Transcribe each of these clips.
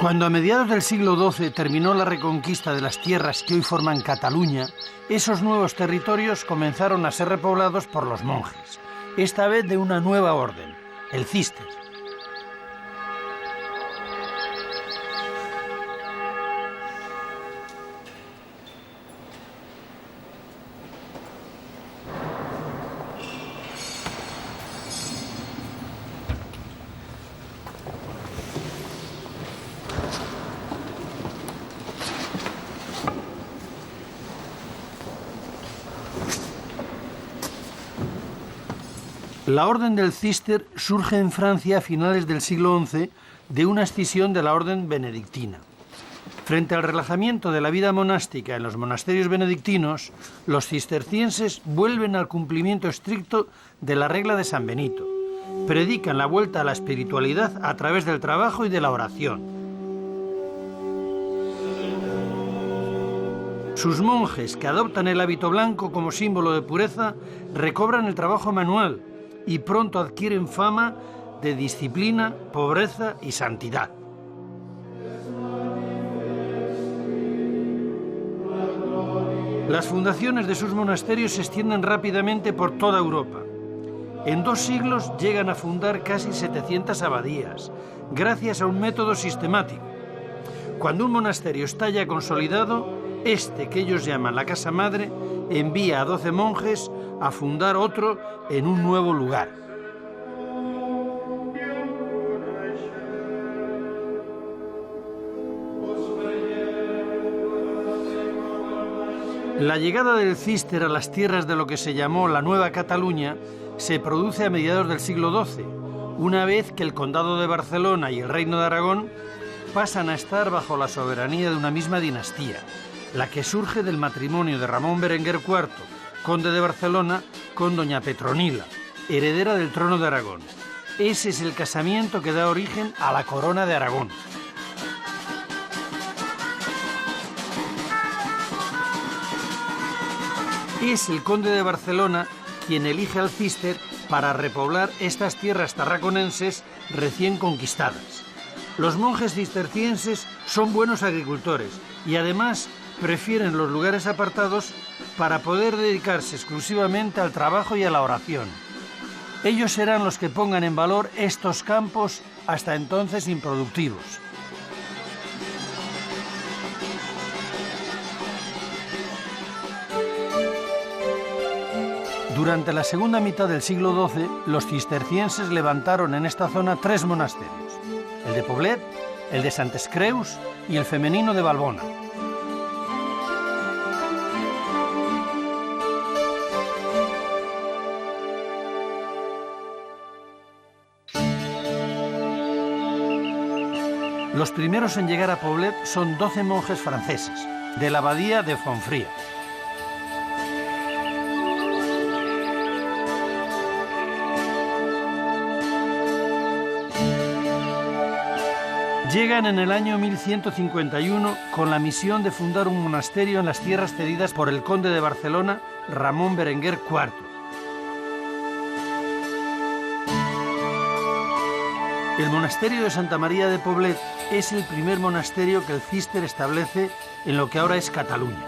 Cuando a mediados del siglo XII terminó la reconquista de las tierras que hoy forman Cataluña, esos nuevos territorios comenzaron a ser repoblados por los monjes, esta vez de una nueva orden, el Císter. La Orden del Císter surge en Francia a finales del siglo XI de una escisión de la Orden benedictina. Frente al relajamiento de la vida monástica en los monasterios benedictinos, los cistercienses vuelven al cumplimiento estricto de la regla de San Benito. Predican la vuelta a la espiritualidad a través del trabajo y de la oración. Sus monjes, que adoptan el hábito blanco como símbolo de pureza, recobran el trabajo manual y pronto adquieren fama de disciplina, pobreza y santidad. Las fundaciones de sus monasterios se extienden rápidamente por toda Europa. En 2 siglos llegan a fundar casi 700 abadías, gracias a un método sistemático. Cuando un monasterio está ya consolidado, que ellos llaman la Casa Madre, envía a 12 monjes a fundar otro en un nuevo lugar. La llegada del Císter a las tierras de lo que se llamó la Nueva Cataluña se produce a mediados del siglo XII, una vez que el Condado de Barcelona y el Reino de Aragón pasan a estar bajo la soberanía de una misma dinastía, la que surge del matrimonio de Ramón Berenguer IV, conde de Barcelona, con doña Petronila, heredera del trono de Aragón. Ese es el casamiento que da origen a la corona de Aragón. Es el conde de Barcelona quien elige al Císter para repoblar estas tierras tarraconenses recién conquistadas. Los monjes cistercienses son buenos agricultores y además prefieren los lugares apartados para poder dedicarse exclusivamente al trabajo y a la oración. Ellos serán los que pongan en valor estos campos hasta entonces improductivos. Durante la segunda mitad del siglo XII, los cistercienses levantaron en esta zona 3 monasterios, el de Poblet, el de Santes Creus y el femenino de Valbona. Los primeros en llegar a Poblet son 12 monjes franceses, de la abadía de Fonfría. Llegan en el año 1151 con la misión de fundar un monasterio en las tierras cedidas por el conde de Barcelona, Ramón Berenguer IV. El monasterio de Santa María de Poblet es el primer monasterio que el Císter establece en lo que ahora es Cataluña.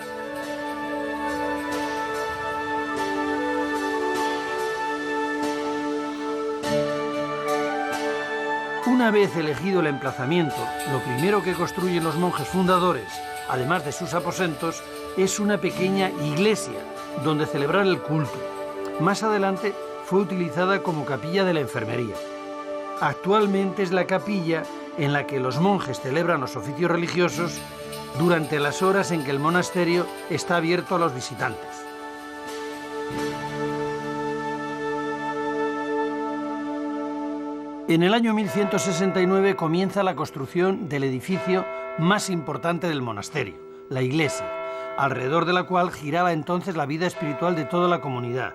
Una vez elegido el emplazamiento, lo primero que construyen los monjes fundadores, además de sus aposentos, es una pequeña iglesia donde celebrar el culto. Más adelante fue utilizada como capilla de la enfermería. Actualmente es la capilla en la que los monjes celebran los oficios religiosos durante las horas en que el monasterio está abierto a los visitantes. En el año 1169 comienza la construcción del edificio más importante del monasterio, la iglesia, alrededor de la cual giraba entonces la vida espiritual de toda la comunidad.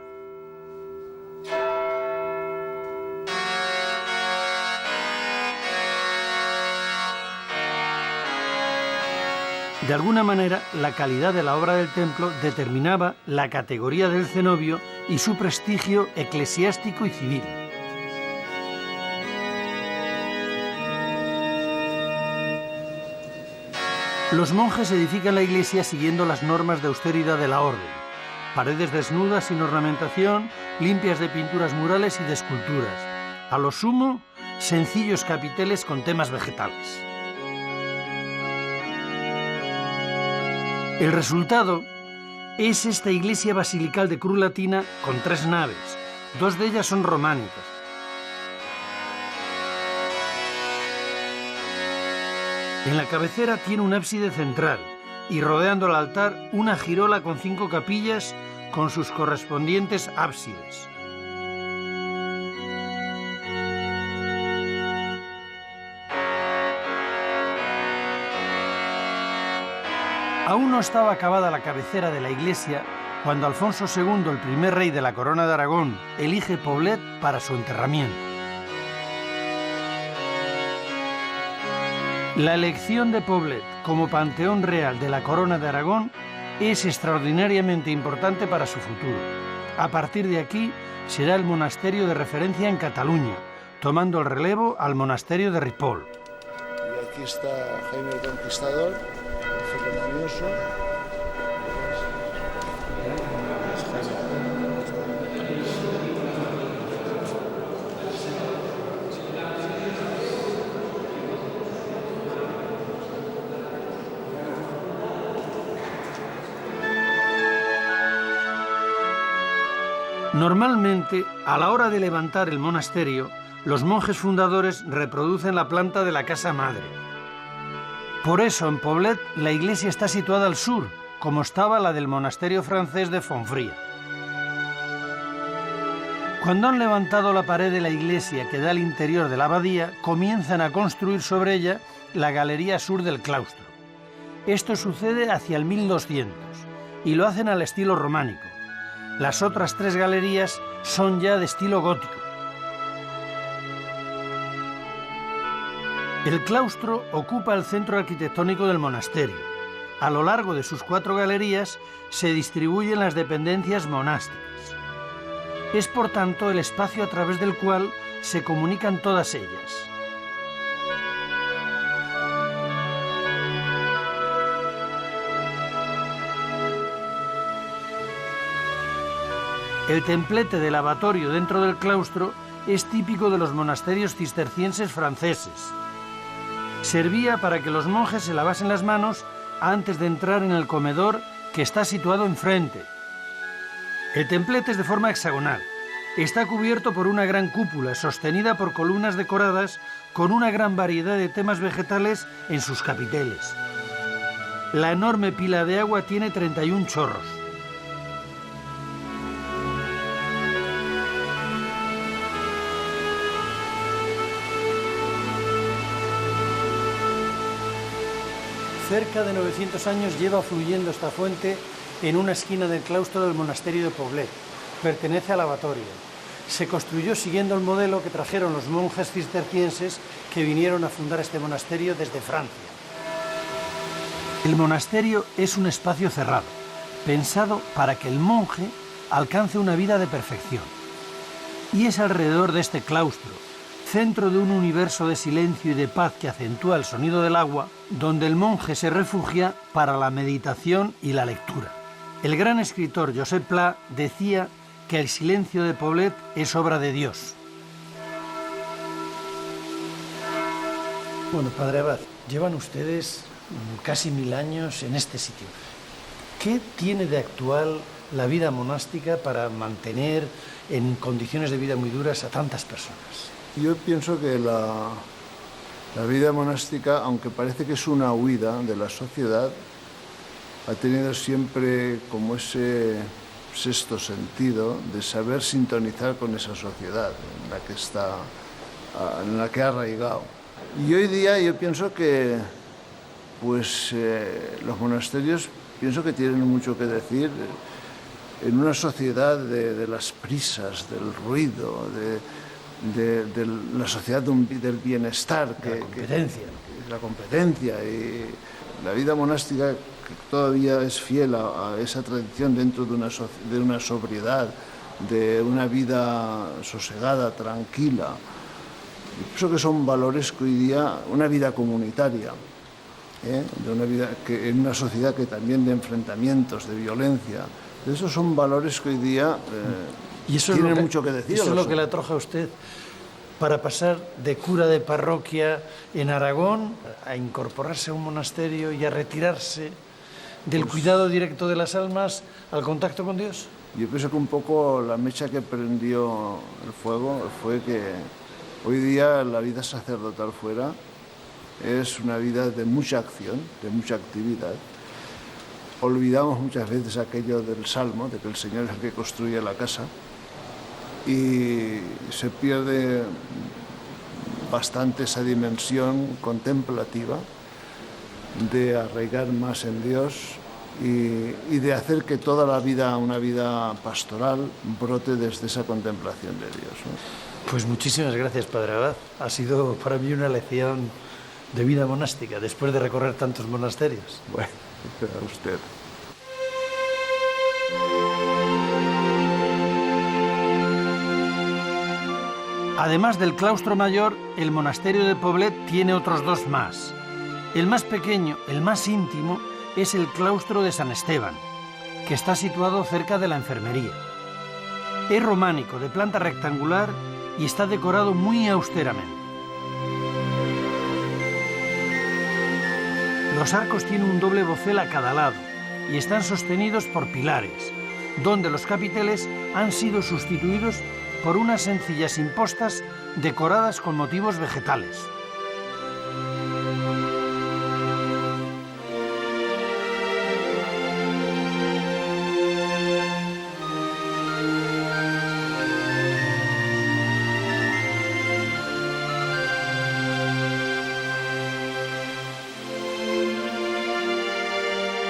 De alguna manera, la calidad de la obra del templo determinaba la categoría del cenobio y su prestigio eclesiástico y civil. Los monjes edifican la iglesia siguiendo las normas de austeridad de la orden. Paredes desnudas sin ornamentación, limpias de pinturas murales y de esculturas. A lo sumo, sencillos capiteles con temas vegetales. El resultado es esta iglesia basilical de cruz latina con 3 naves. 2 de ellas son románicas. En la cabecera tiene un ábside central y rodeando el altar una girola con 5 capillas con sus correspondientes ábsides. Aún no estaba acabada la cabecera de la iglesia cuando Alfonso II, el primer rey de la Corona de Aragón, elige Poblet para su enterramiento. La elección de Poblet como panteón real de la Corona de Aragón es extraordinariamente importante para su futuro. A partir de aquí será el monasterio de referencia en Cataluña, tomando el relevo al monasterio de Ripoll. Y aquí está Jaime el Conquistador, el ceremonioso. Normalmente, a la hora de levantar el monasterio, los monjes fundadores reproducen la planta de la casa madre. Por eso, en Poblet, la iglesia está situada al sur, como estaba la del monasterio francés de Fontfría. Cuando han levantado la pared de la iglesia que da al interior de la abadía, comienzan a construir sobre ella la galería sur del claustro. Esto sucede hacia el 1200 y lo hacen al estilo románico. Las otras 3 galerías son ya de estilo gótico. El claustro ocupa el centro arquitectónico del monasterio. A lo largo de sus 4 galerías se distribuyen las dependencias monásticas. Es por tanto el espacio a través del cual se comunican todas ellas. El templete del lavatorio dentro del claustro es típico de los monasterios cistercienses franceses. Servía para que los monjes se lavasen las manos antes de entrar en el comedor que está situado enfrente. El templete es de forma hexagonal. Está cubierto por una gran cúpula sostenida por columnas decoradas con una gran variedad de temas vegetales en sus capiteles. La enorme pila de agua tiene 31 chorros. Cerca de 900 años lleva fluyendo esta fuente en una esquina del claustro del monasterio de Poblet. Pertenece al lavatorio. Se construyó siguiendo el modelo que trajeron los monjes cistercienses que vinieron a fundar este monasterio desde Francia. El monasterio es un espacio cerrado, pensado para que el monje alcance una vida de perfección. Y es alrededor de este claustro, centro de un universo de silencio y de paz que acentúa el sonido del agua, donde el monje se refugia para la meditación y la lectura. El gran escritor Josep Pla decía que el silencio de Poblet es obra de Dios. Bueno, Padre Abad, llevan ustedes casi 1000 años en este sitio. ¿Qué tiene de actual la vida monástica para mantener en condiciones de vida muy duras a tantas personas? Yo pienso que la vida monástica, aunque parece que es una huida de la sociedad, ha tenido siempre como ese sexto sentido de saber sintonizar con esa sociedad en la que está, en la que ha arraigado. Y hoy día yo pienso que los monasterios pienso que tienen mucho que decir en una sociedad de las prisas, del ruido, de la sociedad del bienestar, la competencia y la vida monástica que todavía es fiel a esa tradición dentro de una sobriedad, de una vida sosegada, tranquila. Pienso que son valores que hoy día, una vida comunitaria, de una vida que en una sociedad que también de enfrentamientos, de violencia. Esos son valores que hoy día y eso tienen mucho que decir. Eso es lo que le atrajo a usted para pasar de cura de parroquia en Aragón a incorporarse a un monasterio y a retirarse del cuidado directo de las almas al contacto con Dios. Yo pienso que un poco la mecha que prendió el fuego fue que hoy día la vida sacerdotal fuera es una vida de mucha acción, de mucha actividad. Olvidamos muchas veces aquello del Salmo, de que el Señor es el que construye la casa, y se pierde bastante esa dimensión contemplativa de arraigar más en Dios y de hacer que toda la vida, una vida pastoral, brote desde esa contemplación de Dios, ¿no? Pues muchísimas gracias, Padre Abad. Ha sido para mí una lección de vida monástica, después de recorrer tantos monasterios. Bueno, a usted. Además del claustro mayor, el monasterio de Poblet tiene otros dos más. El más pequeño, el más íntimo, es el claustro de San Esteban, que está situado cerca de la enfermería. Es románico, de planta rectangular y está decorado muy austeramente. Los arcos tienen un doble bocel a cada lado y están sostenidos por pilares, donde los capiteles han sido sustituidos por unas sencillas impostas decoradas con motivos vegetales.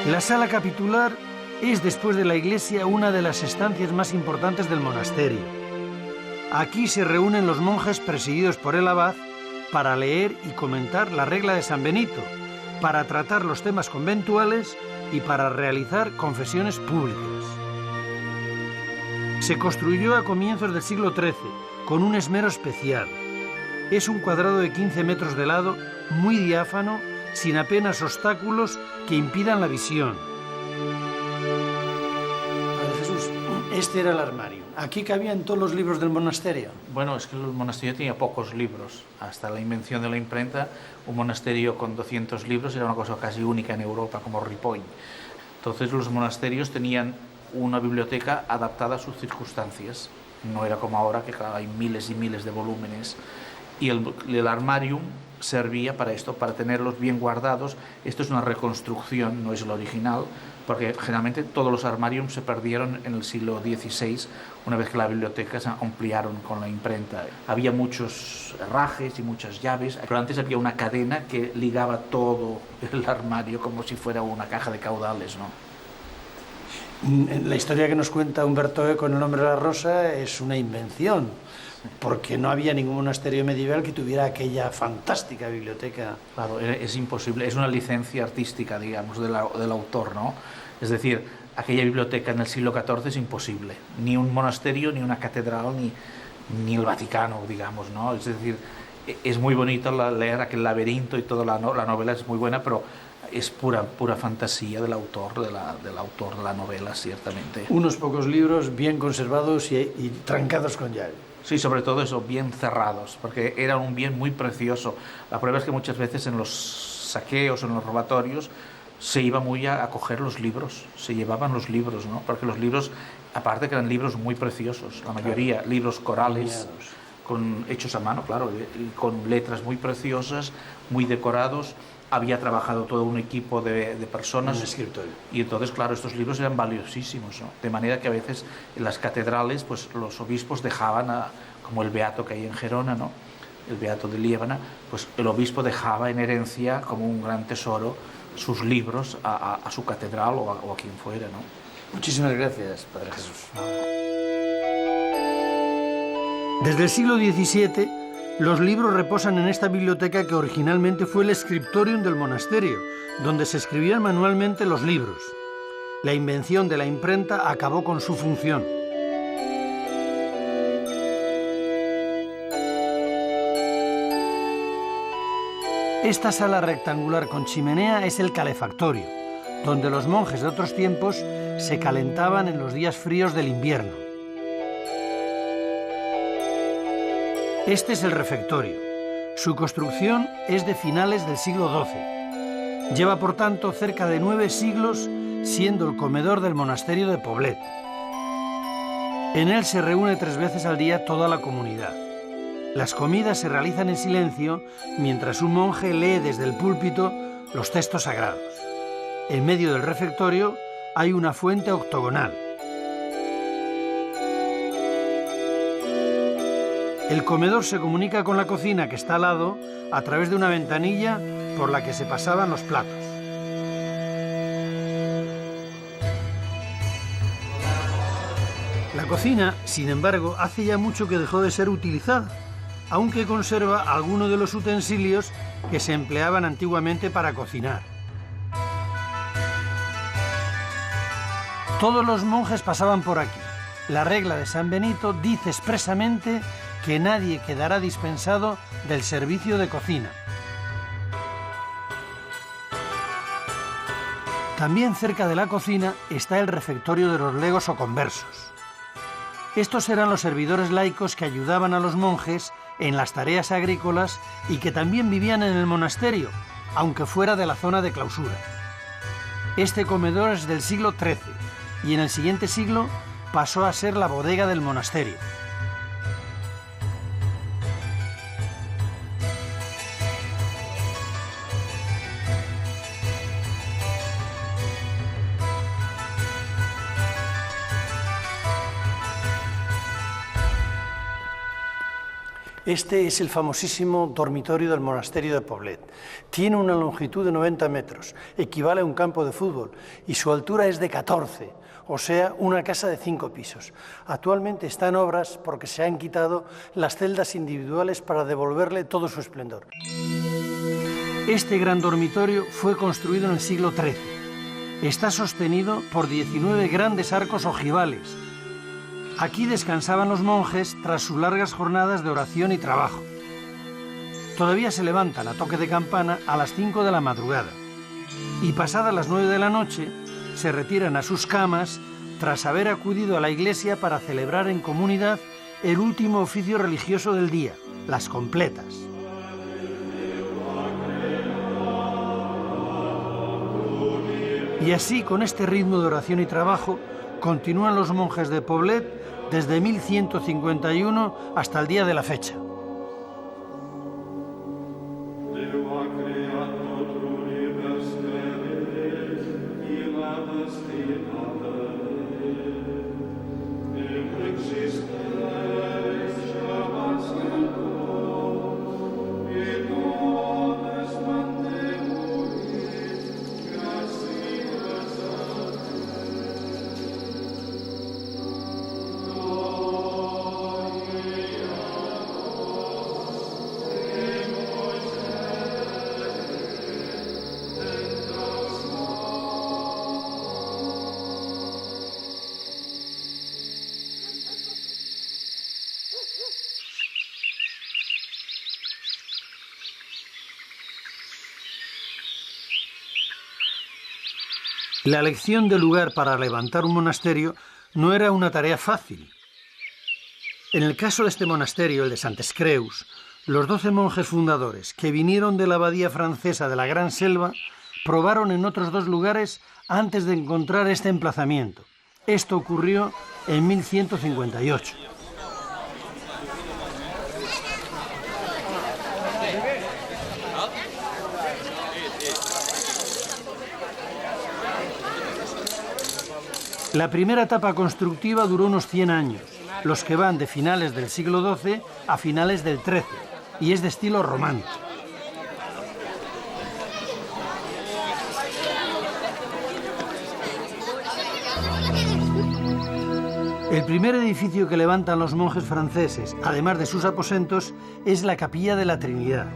La sala capitular es, después de la iglesia, una de las estancias más importantes del monasterio. Aquí se reúnen los monjes presididos por el abad para leer y comentar la regla de San Benito, para tratar los temas conventuales y para realizar confesiones públicas. Se construyó a comienzos del siglo XIII con un esmero especial. Es un cuadrado de 15 metros de lado, muy diáfano, sin apenas obstáculos que impidan la visión. Padre Jesús, este era el armario. ¿Aquí cabían todos los libros del monasterio? Bueno, es que el monasterio tenía pocos libros. Hasta la invención de la imprenta, un monasterio con 200 libros era una cosa casi única en Europa, como Ripoll. Entonces los monasterios tenían una biblioteca adaptada a sus circunstancias. No era como ahora, que hay miles y miles de volúmenes. Y el armarium servía para esto, para tenerlos bien guardados. Esto es una reconstrucción, no es el original, porque generalmente todos los armariums se perdieron en el siglo XVI, una vez que la biblioteca se ampliaron con la imprenta. Había muchos herrajes y muchas llaves, pero antes había una cadena que ligaba todo el armario como si fuera una caja de caudales, ¿no? La historia que nos cuenta Humberto Eco en El nombre de la rosa es una invención, porque no había ningún monasterio medieval que tuviera aquella fantástica biblioteca. Claro, es imposible, es una licencia artística, digamos, del autor, ¿no? Es decir, aquella biblioteca en el siglo XIV es imposible, ni un monasterio, ni una catedral, ni el Vaticano, digamos, ¿no? Es decir, es muy bonito leer aquel laberinto y toda la novela es muy buena, pero es pura fantasía del autor de la novela, ciertamente. Unos pocos libros bien conservados y trancados con llave. Sí, sobre todo eso, bien cerrados, porque era un bien muy precioso. La prueba es que muchas veces en los saqueos, en los robatorios, se iba muy a coger los libros, se llevaban los libros, ¿no? Porque los libros, aparte que eran libros muy preciosos, la mayoría, claro, libros corales, hechos a mano, claro, y con letras muy preciosas, muy decorados. Había trabajado todo un equipo de personas. Un escritorio. Y entonces, claro, estos libros eran valiosísimos, ¿no? De manera que a veces en las catedrales, pues los obispos dejaban, como el beato que hay en Gerona, ¿no? El beato de Liébana, pues el obispo dejaba en herencia como un gran tesoro sus libros a su catedral o a quien fuera, ¿no? Muchísimas gracias, Padre Jesús. Desde el siglo XVII, los libros reposan en esta biblioteca que originalmente fue el scriptorium del monasterio, donde se escribían manualmente los libros. La invención de la imprenta acabó con su función. Esta sala rectangular con chimenea es el calefactorio, donde los monjes de otros tiempos se calentaban en los días fríos del invierno. Este es el refectorio. Su construcción es de finales del siglo XII. Lleva, por tanto, cerca de 9 siglos siendo el comedor del monasterio de Poblet. En él se reúne 3 veces al día toda la comunidad. Las comidas se realizan en silencio mientras un monje lee desde el púlpito los textos sagrados. En medio del refectorio hay una fuente octogonal. El comedor se comunica con la cocina, que está al lado, a través de una ventanilla por la que se pasaban los platos. La cocina, sin embargo, hace ya mucho que dejó de ser utilizada, aunque conserva algunos de los utensilios que se empleaban antiguamente para cocinar. Todos los monjes pasaban por aquí. La regla de San Benito dice expresamente que nadie quedará dispensado del servicio de cocina. También cerca de la cocina está el refectorio de los legos o conversos. Estos eran los servidores laicos que ayudaban a los monjes en las tareas agrícolas y que también vivían en el monasterio, aunque fuera de la zona de clausura. Este comedor es del siglo XIII y en el siguiente siglo pasó a ser la bodega del monasterio. Este es el famosísimo dormitorio del monasterio de Poblet. Tiene una longitud de 90 metros, equivale a un campo de fútbol, y su altura es de 14, o sea, una casa de 5 pisos. Actualmente está en obras porque se han quitado las celdas individuales para devolverle todo su esplendor. Este gran dormitorio fue construido en el siglo XIII. Está sostenido por 19 grandes arcos ojivales. Aquí descansaban los monjes tras sus largas jornadas de oración y trabajo. Todavía se levantan a toque de campana a las 5 de la madrugada y pasadas las 9 de la noche se retiran a sus camas tras haber acudido a la iglesia para celebrar en comunidad el último oficio religioso del día, las completas. Y así, con este ritmo de oración y trabajo, continúan los monjes de Poblet desde 1151 hasta el día de la fecha. La elección del lugar para levantar un monasterio no era una tarea fácil. En el caso de este monasterio, el de Santes Creus, los 12 monjes fundadores que vinieron de la abadía francesa de la Gran Selva probaron en otros 2 lugares antes de encontrar este emplazamiento. Esto ocurrió en 1158. La primera etapa constructiva duró unos 100 años, los que van de finales del siglo XII a finales del XIII, y es de estilo románico. El primer edificio que levantan los monjes franceses, además de sus aposentos, es la Capilla de la Trinidad.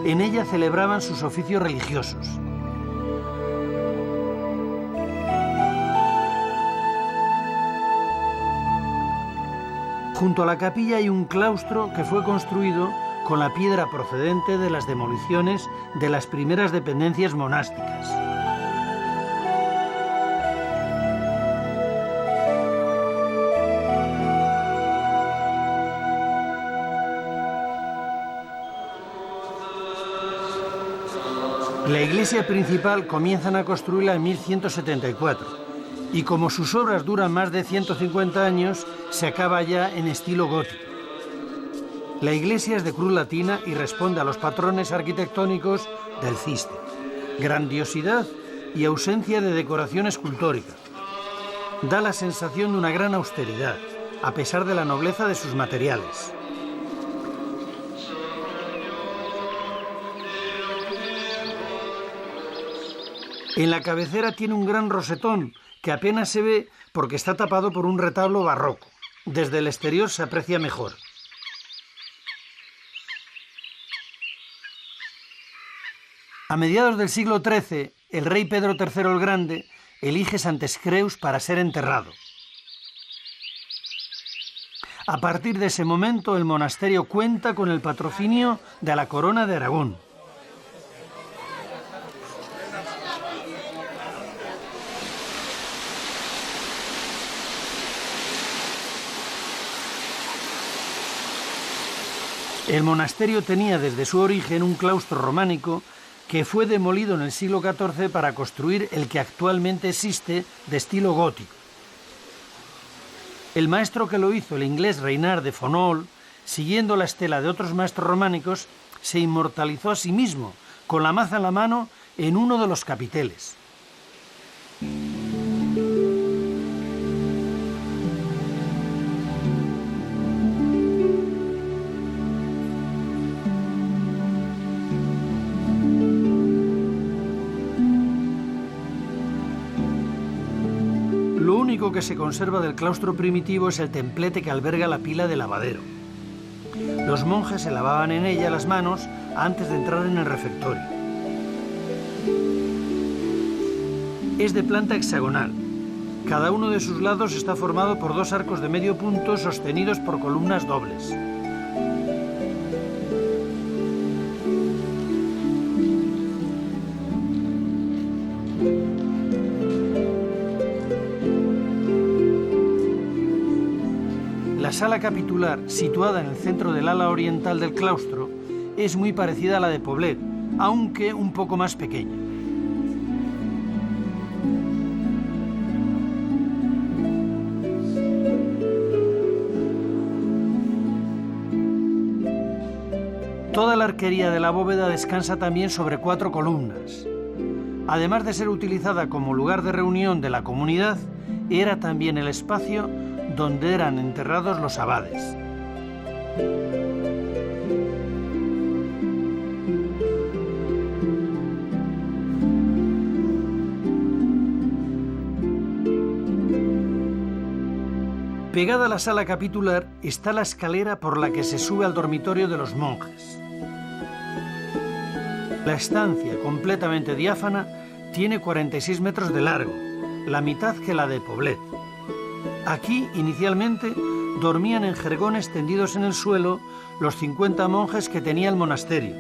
En ella celebraban sus oficios religiosos. Junto a la capilla hay un claustro que fue construido con la piedra procedente de las demoliciones de las primeras dependencias monásticas. La iglesia principal comienzan a construirla en 1174 y como sus obras duran más de 150 años, se acaba ya en estilo gótico. La iglesia es de cruz latina y responde a los patrones arquitectónicos del Císter, grandiosidad y ausencia de decoración escultórica. Da la sensación de una gran austeridad, a pesar de la nobleza de sus materiales. En la cabecera tiene un gran rosetón que apenas se ve porque está tapado por un retablo barroco. Desde el exterior se aprecia mejor. A mediados del siglo XIII, el rey Pedro III el Grande elige Santes Creus para ser enterrado. A partir de ese momento, el monasterio cuenta con el patrocinio de la Corona de Aragón. El monasterio tenía desde su origen un claustro románico que fue demolido en el siglo XIV para construir el que actualmente existe de estilo gótico. El maestro que lo hizo, el inglés Reynard de Fonol, siguiendo la estela de otros maestros románicos, se inmortalizó a sí mismo, con la maza en la mano, en uno de los capiteles. Lo único que se conserva del claustro primitivo es el templete que alberga la pila de lavadero. Los monjes se lavaban en ella las manos antes de entrar en el refectorio. Es de planta hexagonal. Cada uno de sus lados está formado por dos arcos de medio punto sostenidos por columnas dobles. La sala capitular, situada en el centro del ala oriental del claustro, es muy parecida a la de Poblet, aunque un poco más pequeña. Toda la arquería de la bóveda descansa también sobre 4 columnas. Además de ser utilizada como lugar de reunión de la comunidad, era también el espacio donde eran enterrados los abades. Pegada a la sala capitular está la escalera por la que se sube al dormitorio de los monjes. La estancia, completamente diáfana, tiene 46 metros de largo, la mitad que la de Poblet. Aquí, inicialmente, dormían en jergones tendidos en el suelo los 50 monjes que tenía el monasterio.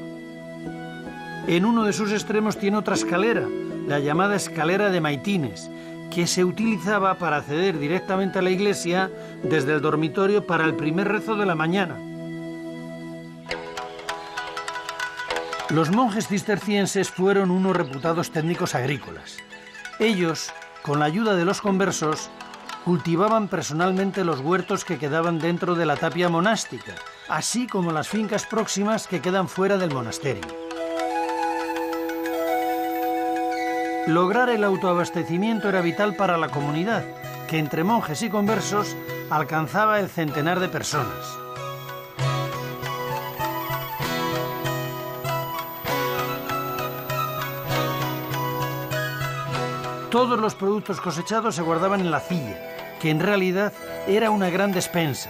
En uno de sus extremos tiene otra escalera, la llamada escalera de Maitines, que se utilizaba para acceder directamente a la iglesia desde el dormitorio para el primer rezo de la mañana. Los monjes cistercienses fueron unos reputados técnicos agrícolas. Ellos, con la ayuda de los conversos, cultivaban personalmente los huertos que quedaban dentro de la tapia monástica, así como las fincas próximas que quedan fuera del monasterio. Lograr el autoabastecimiento era vital para la comunidad, que entre monjes y conversos alcanzaba el centenar de personas. Todos los productos cosechados se guardaban en la cilla, que en realidad era una gran despensa.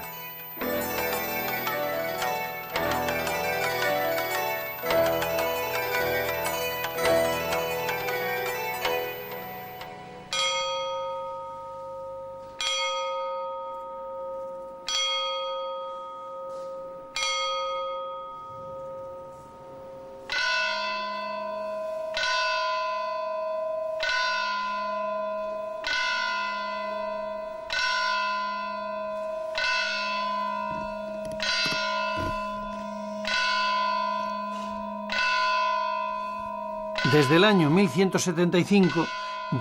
Desde el año 1175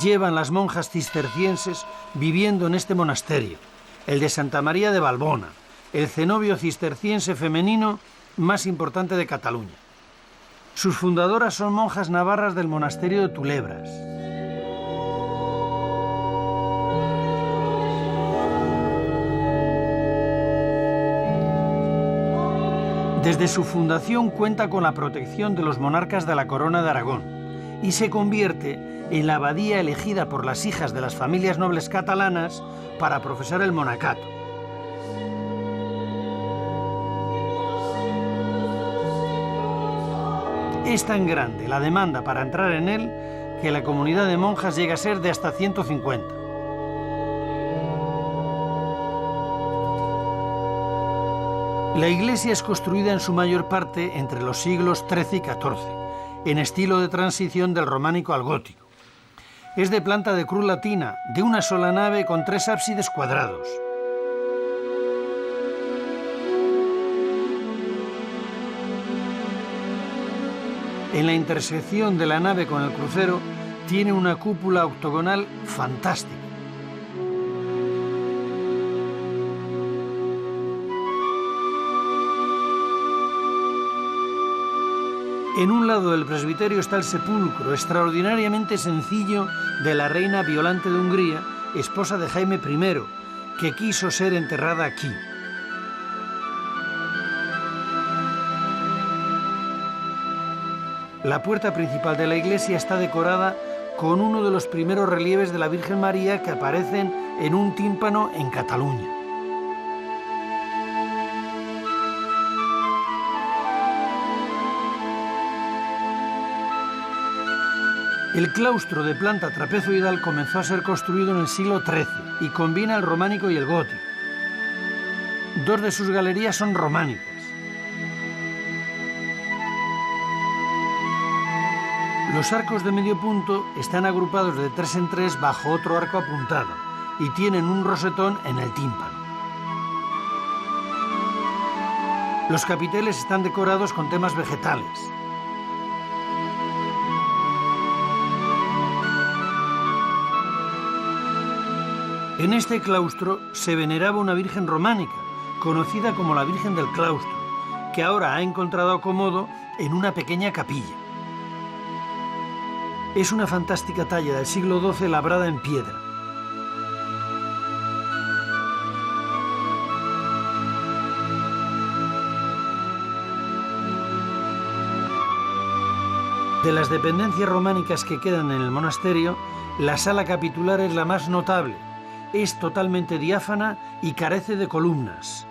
llevan las monjas cistercienses viviendo en este monasterio, el de Santa María de Valbona, el cenobio cisterciense femenino más importante de Cataluña. Sus fundadoras son monjas navarras del monasterio de Tulebras. Desde su fundación cuenta con la protección de los monarcas de la Corona de Aragón y se convierte en la abadía elegida por las hijas de las familias nobles catalanas para profesar el monacato. Es tan grande la demanda para entrar en él que la comunidad de monjas llega a ser de hasta 150. La iglesia es construida en su mayor parte entre los siglos XIII y XIV, en estilo de transición del románico al gótico. Es de planta de cruz latina, de una sola nave con 3 ábsides cuadrados. En la intersección de la nave con el crucero tiene una cúpula octogonal fantástica. En un lado del presbiterio está el sepulcro extraordinariamente sencillo de la reina Violante de Hungría, esposa de Jaime I, que quiso ser enterrada aquí. La puerta principal de la iglesia está decorada con uno de los primeros relieves de la Virgen María que aparecen en un tímpano en Cataluña. El claustro de planta trapezoidal comenzó a ser construido en el siglo XIII y combina el románico y el gótico. 2 de sus galerías son románicas. Los arcos de medio punto están agrupados de 3 en 3 bajo otro arco apuntado y tienen un rosetón en el tímpano. Los capiteles están decorados con temas vegetales. En este claustro se veneraba una virgen románica, conocida como la Virgen del Claustro, que ahora ha encontrado acomodo en una pequeña capilla. Es una fantástica talla del siglo XII labrada en piedra. De las dependencias románicas que quedan en el monasterio, la sala capitular es la más notable. Es totalmente diáfana y carece de columnas.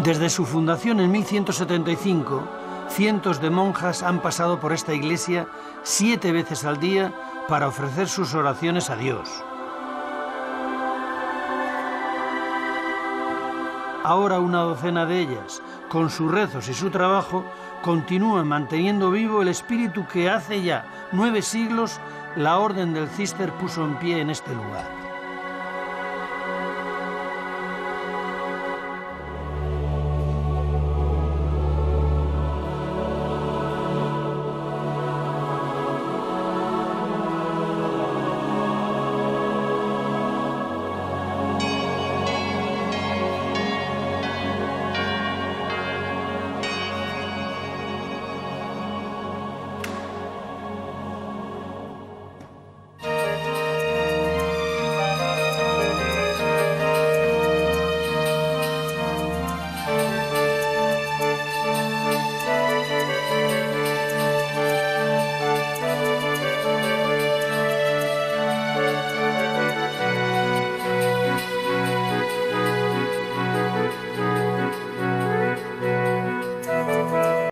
Desde su fundación en 1175, cientos de monjas han pasado por esta iglesia 7 veces al día para ofrecer sus oraciones a Dios. Ahora una docena de ellas, con sus rezos y su trabajo, continúan manteniendo vivo el espíritu que hace ya 9 siglos la Orden del Císter puso en pie en este lugar.